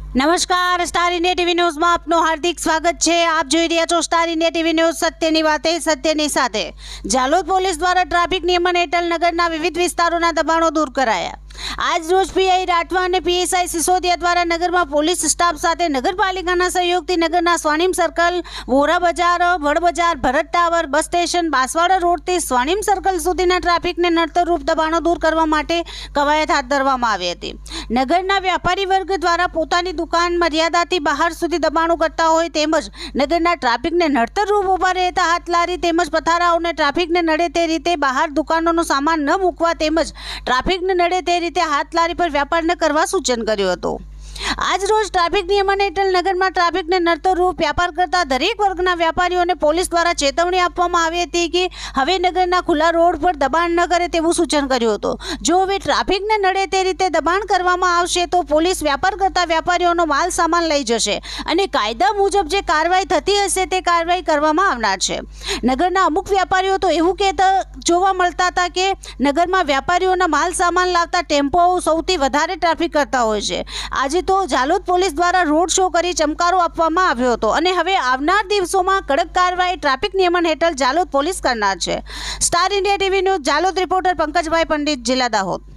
નમસ્કાર, star India TV ન્યૂઝમાં આપનું હાર્દિક સ્વાગત છે। આપ જોઈ રહ્યા છો સ્ટાર ઇન્ડિયા ટીવી ન્યૂઝ, સત્યની વાતે સત્યની સાથે। જાલોદ પોલીસ દ્વારા ટ્રાફિક નિયમન હેઠળ નગરના વિવિધ વિસ્તારોના દબાણો દૂર કરાયા। આજ રોજ પીઆઈ રાઠવા અને પીએસઆઈ સિસોદિયા દ્વારા નગરમાં પોલીસ સ્ટાફ સાથે નગરપાલિકાના સહયોગથી નગરના સ્વર્ણિમ સર્કલ, વોરા બજાર, વડ બજાર, ભરત ટાવર, બસ સ્ટેશન, બાંસવાડા રોડથી સ્વર્ણિમ સર્કલ સુધીના ટ્રાફિકને નડતરરૂપ દબાણો દૂર કરવા માટે કવાયત હાથ ધરવામાં આવી હતી। નગરના વ્યાપારી વર્ગ દ્વારા પોતાની દુકાન મર્યાદાથી બહાર સુધી દબાણો કરતા હોય તેમજ નગરના ટ્રાફિકને નડતરરૂપ ઊભા રહેતા હાથલારી તેમજ પથારાઓને ટ્રાફિકને નડે તે રીતે બહાર દુકાનોનો સામાન ન મૂકવા તેમજ ટ્રાફિકને નડે તે રીતે હાથલારી પર વ્યાપાર ન કરવા સૂચન કર્યું હતું। આજ રોજ ટ્રાફિક નિયમન હેઠળ નગરમાં ટ્રાફિકને નડતરરૂપ વ્યાપાર કરતા દરેક વર્ગના વ્યાપારીઓને પોલીસ દ્વારા ચેતવણી આપવામાં આવી હતી કે હવે નગરના ખુલ્લા રોડ પર દબાણ ન કરે તેવું સૂચન કર્યું હતું। જો હવે ટ્રાફિકને નડે તે રીતે દબાણ કરવામાં આવશે તો પોલીસ વ્યાપાર કરતા વ્યાપારીઓનો માલ સામાન લઈ જશે અને કાયદા મુજબ જે કાર્યવાહી થતી હશે તે કાર્યવાહી કરવામાં આવનાર છે। નગરના અમુક વ્યાપારીઓ તો એવું કહેતા જોવા મળતા હતા કે નગરમાં વ્યાપારીઓના માલ સામાન લાવતા ટેમ્પોઓ સૌથી વધારે ટ્રાફિક કરતા હોય છે। આજે તો જાલોદ પોલીસ દ્વારા રોડ શો કરી ચમકારો આપવામાં આવ્યો હતો અને હવે આવનાર દિવસોમાં કડક કાર્યવાહી ટ્રાફિક નિયમન હેઠળ જાલોદ પોલીસ કરનાર છે। Star India TV news Jhalod reporter Pankajbhai Pandit, જિલ્લા દાહોદ।